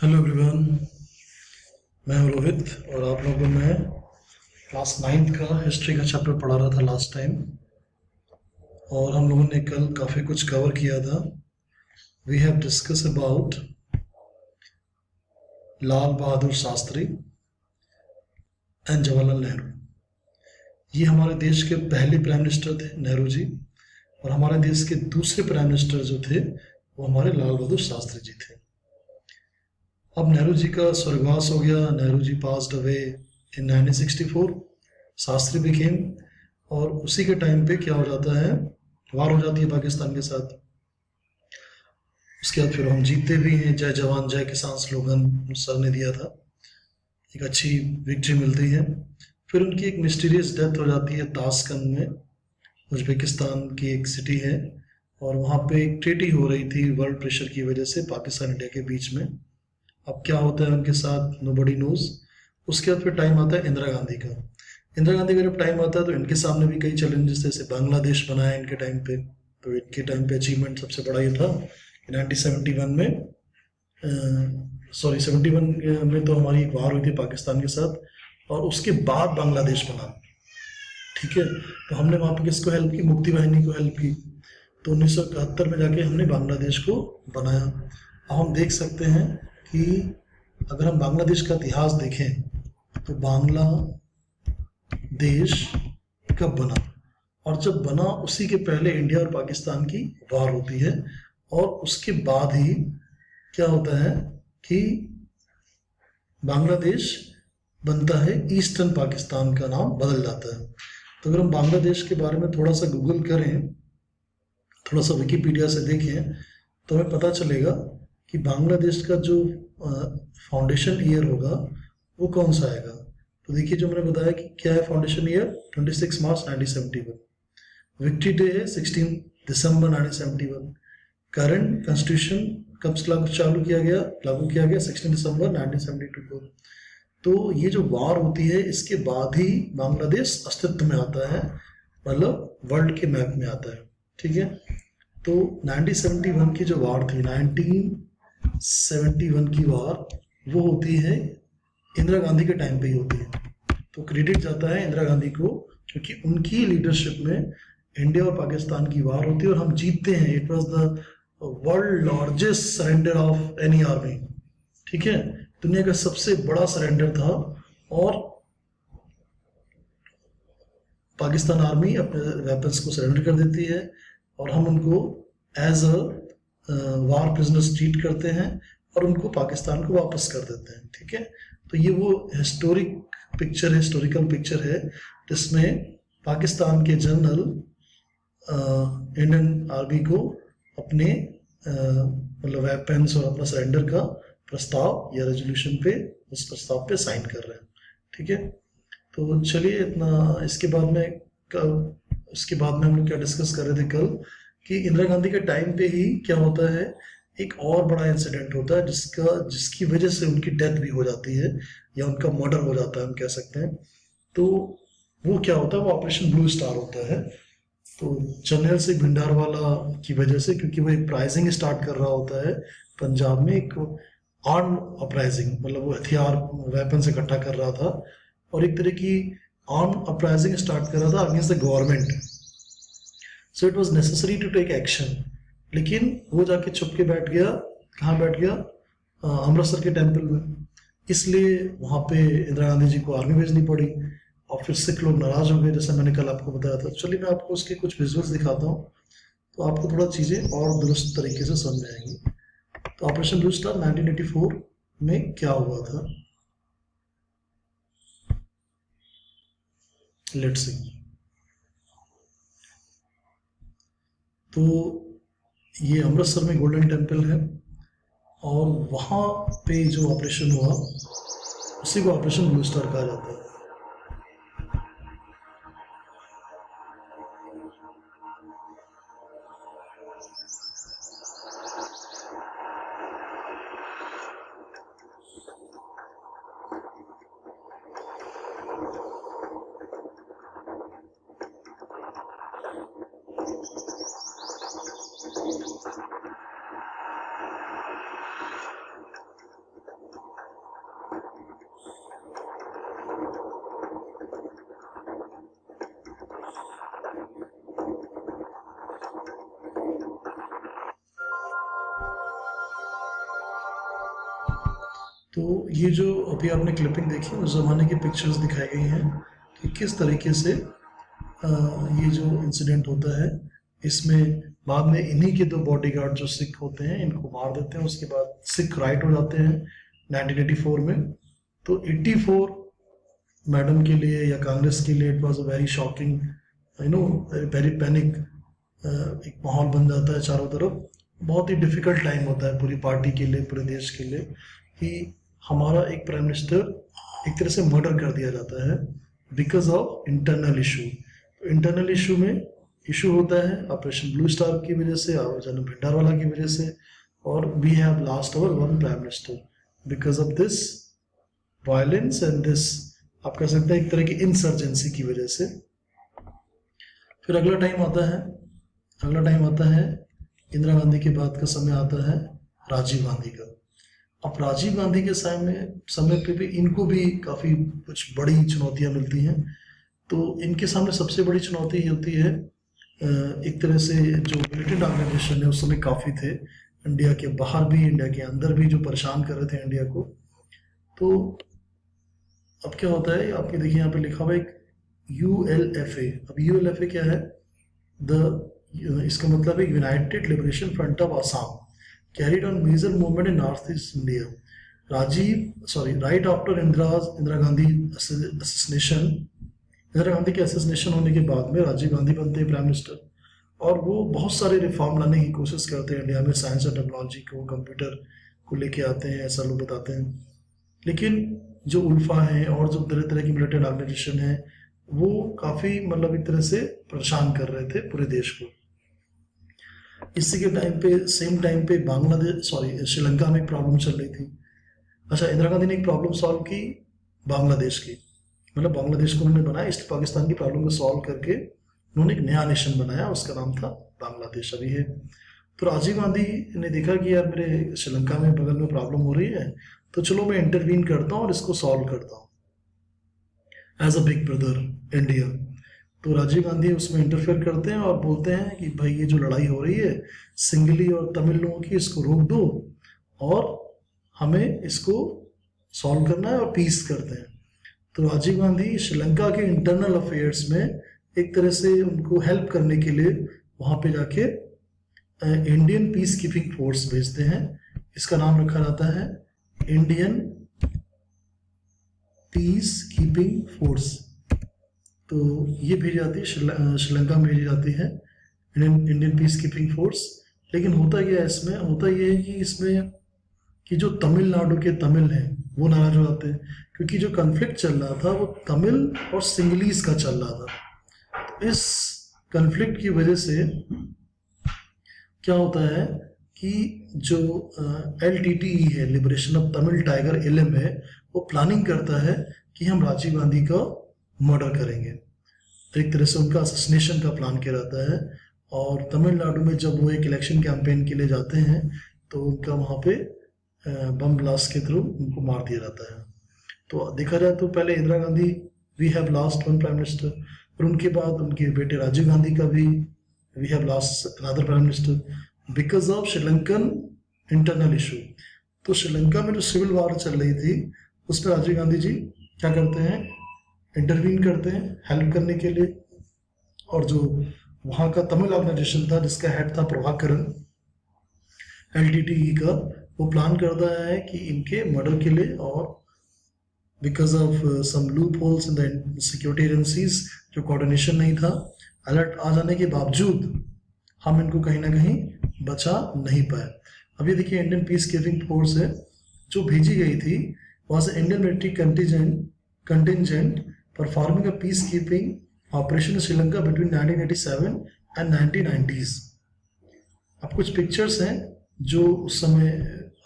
Hello everyone. मैं हूं रोहित और आप लोगों को मैं क्लास 9th का हिस्ट्री का चैप्टर पढ़ा रहा था लास्ट टाइम। और हम लोगों ने कल काफ़ी कुछ कवर किया था। We have discuss about Lal Bahadur Shastri and Jawaharlal Nehru. ये हमारे देश के पहले प्राइम मिनिस्टर थे नेहरू जी, और हमारे देश के दूसरे प्राइम मिनिस्टर जो थे वो हमारे लाल बहादुर शास्त्री जी थे। अब नेहरू जी का स्वर्गवास हो गया। Nehru ji passed away in 1964। Shastri became, और उसी के टाइम पे क्या हो जाता है, वार हो जाती है पाकिस्तान के साथ। उसके बाद फिर हम जीतते भी हैं। जय जवान जय किसान स्लोगन सर ने दिया था, एक अच्छी विक्ट्री मिलती है। फिर उनकी एक मिस्टीरियस डेथ हो जाती है ताशकंद में, उज्बेकिस्तान की एक सिटी है, और वहाँ पे एक ट्रेटी हो रही थी वर्ल्ड प्रेशर की वजह से पाकिस्तान इंडिया के बीच में। अब क्या होता है उनके साथ, नोबडी नोज। उसके बाद फिर टाइम आता है इंदिरा गांधी का। इंदिरा गांधी का जब टाइम आता है तो इनके सामने भी कई चैलेंजेस, जैसे बांग्लादेश बनाया इनके टाइम पे। तो इनके टाइम पे अचीवमेंट सबसे बड़ा ये था कि 1971 में, सॉरी 71 में तो हमारी एक वार हुई थी पाकिस्तान के साथ, और उसके बाद बांग्लादेश बना। ठीक है, तो हमने वहाँ पे किसको हेल्प की, मुक्ति वाहिनी को हेल्प की। तो 1971 में जाके हमने बांग्लादेश को बनाया। अब हम देख सकते हैं कि अगर हम बांग्लादेश का इतिहास देखें तो बांग्लादेश कब बना, और जब बना उसी के पहले इंडिया और पाकिस्तान की वार होती है, और उसके बाद ही क्या होता है कि बांग्लादेश बनता है, ईस्टर्न पाकिस्तान का नाम बदल जाता है। तो अगर हम बांग्लादेश के बारे में थोड़ा सा गूगल करें, थोड़ा सा विकिपीडिया से देखें, तो हमें पता चलेगा कि बांग्लादेश का जो फाउंडेशन ईयर होगा वो कौन सा आएगा। तो देखिए, जो मैंने बताया कि क्या है फाउंडेशन ईयर, 26 मार्च 1971। विक्ट्री डे है 16 दिसंबर 1971। करंट कॉन्स्टिट्यूशन कब लागू किया गया 16 दिसंबर 1972 को। तो ये जो वार होती है इसके बाद ही बांग्लादेश अस्तित्व में आता है, मतलब वर्ल्ड के मैप में आता है। ठीक है, तो 1971 की जो वार थी, 1971 की वार, वो होती है इंदिरा गांधी के टाइम पे ही होती है। तो क्रेडिट जाता है इंदिरा गांधी को, क्योंकि उनकी लीडरशिप में इंडिया और पाकिस्तान की वार होती है और हम जीतते हैं। It was the world largest surrender of any army. ठीक है, दुनिया का सबसे बड़ा सरेंडर था, और पाकिस्तान आर्मी अपने वेपन्स को सरेंडर कर देती है, और हम उनको as a war prisoners treat करते हैं, और उनको पाकिस्तान को वापस कर देते हैं। ठीक है, तो ये वो हिस्टोरिकल पिक्चर है जिसमें पाकिस्तान के जनरल इंडियन आर्मी को अपने मतलब वेपन्स और अपना सरेंडर का प्रस्ताव या रेजोल्यूशन पे, उस प्रस्ताव पे साइन कर रहे हैं। ठीक है, तो चलिए इतना। उसके बाद में हम लोग क्या डिस्कस कर रहे थे कल, कि इंदिरा गांधी के टाइम पे ही क्या होता है, एक और बड़ा इंसिडेंट होता है जिसकी वजह से उनकी डेथ भी हो जाती है, या उनका मर्डर हो जाता है हम कह सकते हैं। तो वो क्या होता है, वो ऑपरेशन ब्लू स्टार होता है। तो जनरल सिंह भिंडारवाला की वजह से, क्योंकि वो एक प्राइजिंग स्टार्ट कर रहा होता है पंजाब में, एक आर्म अपराइजिंग, मतलब वो हथियार वेपन से इकट्ठा कर रहा था, और एक तरह की आर्म अपराइजिंग स्टार्ट कर रहा था against the government. So it was necessary to take action. लेकिन वो जाके छुप के बैठ गया, कहाँ बैठ गया, अमृतसर के टेम्पल में। इसलिए वहाँ पे इंदिरा गांधी जी को आर्मी भेजनी पड़ी, और फिर सिख लोग नाराज हो गए, जैसे मैंने कल आपको बताया था। चलिए मैं आपको उसके कुछ विजुअल्स दिखाता हूँ, तो आपको थोड़ा चीज़ें और दुरुस्त तरीके से समझ आएंगी। तो ऑपरेशन ब्लू स्टार 1984 में क्या हुआ था, लेट्स सी। तो ये अमृतसर में गोल्डन टेम्पल है, और वहाँ पे जो ऑपरेशन हुआ उसी को ऑपरेशन ब्लू स्टार कहा जाता है। तो ये जो अभी आपने क्लिपिंग देखी उस ज़माने की पिक्चर्स दिखाई गई हैं कि किस तरीके से ये जो इंसिडेंट होता है, इसमें बाद में इन्हीं के दो बॉडीगार्ड जो सिख होते हैं इनको मार देते हैं। उसके बाद सिख राइट हो जाते हैं 1984 में। तो 84 मैडम के लिए या कांग्रेस के लिए it was a very shocking, very panic, एक माहौल बन जाता है चारों तरफ। बहुत ही डिफिकल्ट टाइम होता है पूरी पार्टी के लिए, पूरे देश के लिए, कि हमारा एक प्राइम मिनिस्टर एक तरह से मर्डर कर दिया जाता है बिकॉज ऑफ इंटरनल इशू। तो इंटरनल इशू में इशू होता है ऑपरेशन ब्लू स्टार की वजह से, जनरल भिंडरावाला की वजह से, और we have lost our one prime minister because of this violence and this, आप कह सकते हैं एक तरह की इंसर्जेंसी की वजह से। फिर अगला टाइम आता है इंदिरा गांधी के बाद का समय आता है राजीव गांधी का। अब राजीव गांधी के समय पे भी इनको भी काफ़ी कुछ बड़ी चुनौतियां मिलती हैं। तो इनके सामने सबसे बड़ी चुनौती होती है, एक तरह से जो मिलिटेंट ऑर्गेनाइजेशन है उस समय काफ़ी थे, इंडिया के बाहर भी इंडिया के अंदर भी, जो परेशान कर रहे थे इंडिया को। तो अब क्या होता है, आपके देखिए यहाँ पे लिखा हुआ एक ULFA। अब ULFA क्या है? इसका मतलब है United liberation front of Assam, carried on major movement in Northeast India. Right after Indira Gandhi assassination, Indira Gandhi के assassination होने के बाद में राजीव गांधी बनते हैं प्राइम मिनिस्टर, और वो बहुत सारे रिफॉर्म लाने की कोशिश करते हैं इंडिया में। साइंस और टेक्नोलॉजी को, कंप्यूटर को लेके आते हैं, ऐसा लोग बताते हैं। लेकिन जो उल्फा है और जो तरह तरह की मिलिटेंट ऑर्गेनाइजेशन है वो काफ़ी मतलब एक तरह से परेशान कर रहे थे पूरे देश को। इसी के टाइम पे, सेम टाइम पे श्रीलंका में एक प्रॉब्लम चल रही थी। अच्छा, इंदिरा गांधी ने एक प्रॉब्लम सॉल्व की बांग्लादेश की, मतलब बांग्लादेश को उन्होंने बनाया, ईस्ट पाकिस्तान की प्रॉब्लम को सॉल्व करके उन्होंने एक नया नेशन बनाया, उसका नाम था बांग्लादेश, अभी है। तो राजीव गांधी ने देखा कि यार मेरे श्रीलंका में बगल में प्रॉब्लम हो रही है, तो चलो मैं इंटरवीन करता हूँ और इसको सॉल्व करता हूँ as a big brother India. तो राजीव गांधी उसमें इंटरफेयर करते हैं और बोलते हैं कि भाई ये जो लड़ाई हो रही है सिंगली और तमिल लोगों की, इसको रोक दो और हमें इसको सॉल्व करना है, और पीस करते हैं। तो राजीव गांधी श्रीलंका के इंटरनल अफेयर्स में एक तरह से उनको हेल्प करने के लिए वहाँ पे जाके इंडियन पीस कीपिंग फोर्स भेजते हैं। इसका नाम रखा जाता है इंडियन पीस कीपिंग फोर्स। तो ये भेजी जाती है श्रीलंका में भेजी जाती है इंडियन पीस कीपिंग फोर्स। लेकिन होता क्या है इसमें, होता ये है कि इसमें कि जो तमिलनाडु के तमिल हैं वो नाराज हो जाते हैं, क्योंकि जो कन्फ्लिक्ट चल रहा था वो तमिल और सिंगलीज का चल रहा था। तो इस कन्फ्लिक्ट की वजह से क्या होता है कि जो LTTE है, liberation of Tamil tiger LM है, वो प्लानिंग करता है कि हम राजीव गांधी का मर्डर करेंगे। तो एक तरह से उनका असैसिनेशन का प्लान किया जाता है। और तमिलनाडु में जब वो एक इलेक्शन कैंपेन के लिए जाते हैं तो उनका वहाँ पे बम ब्लास्ट के थ्रू उनको मार दिया जाता है। तो देखा जाए तो पहले Indira Gandhi, we have lost one prime minister, और उनके बाद उनके बेटे राजीव गांधी का भी we have lost another prime minister because of Sri Lankan internal issue. तो श्रीलंका में जो सिविल वॉर चल रही थी उस पर राजीव गांधी जी क्या करते हैं, इंटरवीन करते हैं हेल्प करने के लिए। और जो वहाँ का तमिल ऑर्गेनाइजेशन था जिसका हेड था प्रभाकरन, LTTE का, वो प्लान करता है कि इनके मर्डर के लिए, और because of some loopholes in the security agencies, जो कोऑर्डिनेशन नहीं था, अलर्ट आ जाने के बावजूद हम इनको कहीं ना कहीं बचा नहीं पाए। अब ये देखिए इंडियन पीस कीपिंग फोर्स है जो भेजी गई थी, वहाँ से Indian military contingent performing a peace keeping operation Sri Lanka between 1987 and 1990s। अब कुछ पिक्चर्स हैं जो उस समय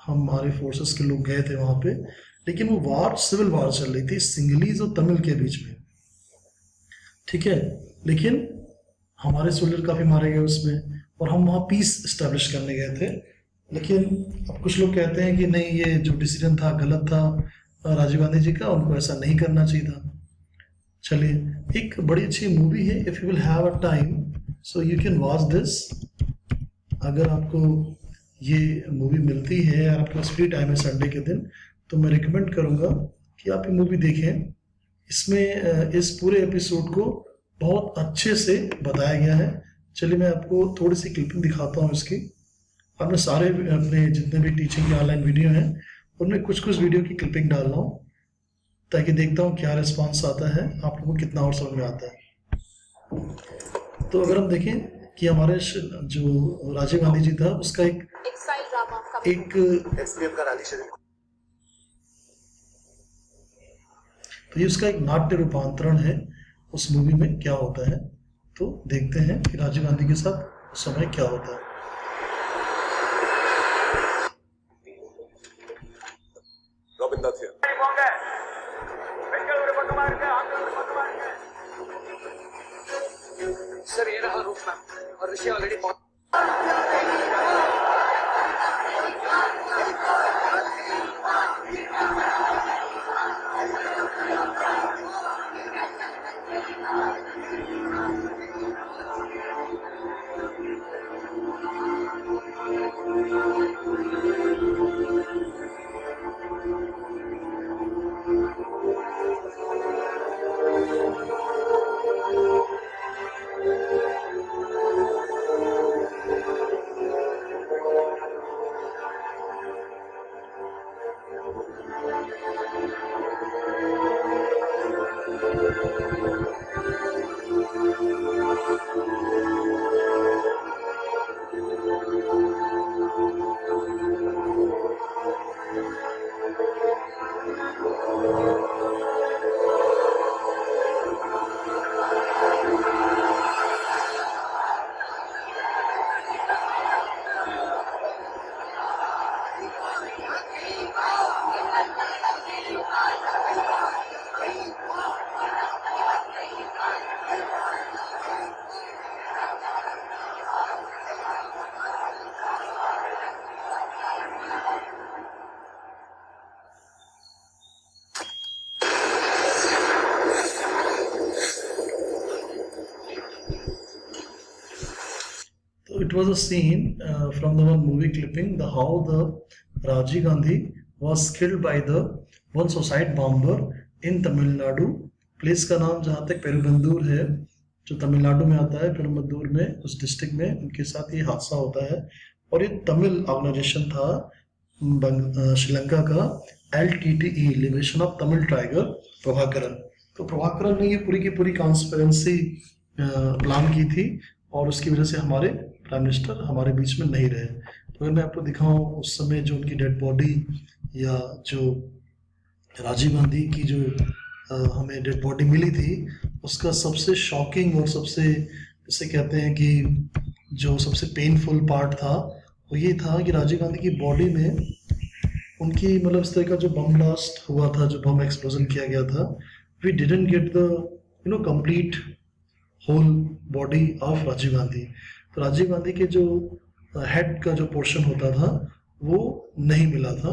हमारे फोर्सेस के लोग गए थे वहाँ पे, लेकिन वो वार सिविल वार चल रही थी सिंगलीज और तमिल के बीच में, ठीक है। लेकिन हमारे सोल्जर काफ़ी मारे गए उसमें, और हम वहाँ पीस इस्टेब्लिश करने गए थे। लेकिन अब कुछ लोग कहते हैं कि नहीं, ये जो डिसीजन था गलत था राजीव गांधी जी का, उनको ऐसा नहीं करना चाहिए था। चलिए, एक बड़ी अच्छी मूवी है, if you will have a time so you can watch this. अगर आपको ये मूवी मिलती है और आपके पास फ्री टाइम है संडे के दिन, तो मैं रिकमेंड करूँगा कि आप ये मूवी देखें। इसमें इस पूरे एपिसोड को बहुत अच्छे से बताया गया है। चलिए मैं आपको थोड़ी सी क्लिपिंग दिखाता हूँ इसकी। आपने सारे अपने जितने भी टीचिंग के ऑनलाइन वीडियो हैं उनमें कुछ कुछ वीडियो की क्लिपिंग डाल रहा हूँ ताकि देखता हूँ क्या रिस्पांस आता है, आप लोगों को कितना और समझ में आता है। तो अगर हम देखें कि हमारे जो राजीव गांधी जी था उसका एक तो ये उसका एक नाट्य रूपांतरण है उस मूवी में क्या होता है। तो देखते हैं कि राजीव गांधी के साथ उस समय क्या होता है। सर ये रहा रूफ मैप और ऋषि already It was a scene from the one movie clipping, the how the Rajiv Gandhi was killed by the one suicide bomber in Tamil Nadu. Place का नाम जहाँ तक पेरुबंदूर है जो तमिलनाडु में आता है, पेरुबंदूर में उस डिस्ट्रिक्ट में उनके साथ ये हादसा होता है। और ये तमिल ऑर्गेनाइजेशन था श्रीलंका का LTTE liberation of Tamil tiger Prabhakaran. तो प्रभाकरन ने ये पूरी की पूरी कॉन्स्पिरेंसी प्लान की थी और उसकी वजह से हमारे प्राइम मिनिस्टर हमारे बीच में नहीं रहे। तो अगर मैं आपको दिखाऊं उस समय जो उनकी डेड बॉडी या जो राजीव गांधी की जो हमें डेड बॉडी मिली थी उसका सबसे शॉकिंग और सबसे जिसे कहते हैं कि जो सबसे पेनफुल पार्ट था वो ये था कि राजीव गांधी की बॉडी में उनकी मतलब इस तरह का जो बम ब्लास्ट हुआ था, जो बम एक्सप्लोजन किया गया था, we didn't get the complete whole body of Rajiv Gandhi. तो राजीव गांधी के जो हेड का जो पोर्शन होता था वो नहीं मिला था।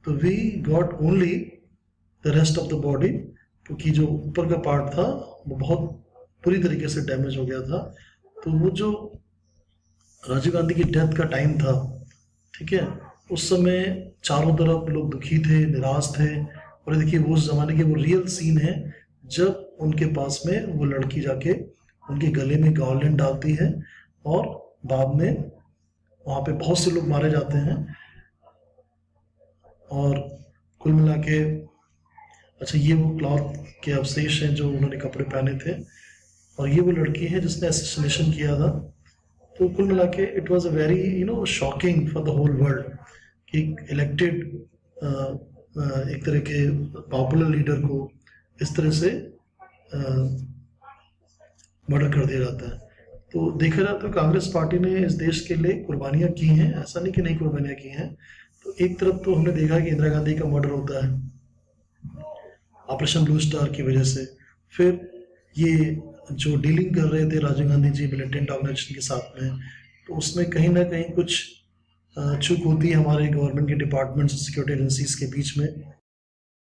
तो we got only the rest of the body, क्योंकि जो ऊपर का पार्ट था वो बहुत पूरी तरीके से डैमेज हो गया था। तो वो जो राजीव गांधी की डेथ का टाइम था, ठीक है, उस समय चारों तरफ लोग दुखी थे, निराश थे। और देखिए वो उस जमाने के वो रियल सीन है जब उनके पास में वो लड़की जाके उनके गले में गार्लैंड डालती है और बाद में वहाँ पे बहुत से लोग मारे जाते हैं। और कुल मिला के अच्छा ये वो क्लॉथ के अवशेष हैं जो उन्होंने कपड़े पहने थे और ये वो लड़की है जिसने असैसिनेशन किया था। तो कुल मिला के it was a very shocking for the whole world कि इलेक्टेड एक तरह के पॉपुलर लीडर को इस तरह से मर्डर कर दिया जाता है। तो देखा जाए तो कांग्रेस पार्टी ने इस देश के लिए कुर्बानियां की हैं, ऐसा नहीं कि नहीं कुर्बानियां की हैं। तो एक तरफ तो हमने देखा कि इंदिरा गांधी का मर्डर होता है ऑपरेशन ब्लू स्टार की वजह से, फिर ये जो डीलिंग कर रहे थे राजीव गांधी जी मिलिटेंट ऑर्गेनाइजेशन के साथ में, तो उसमें कहीं ना कहीं कुछ चूक होती है हमारे गवर्नमेंट के डिपार्टमेंट्स, सिक्योरिटी एजेंसीज के बीच में।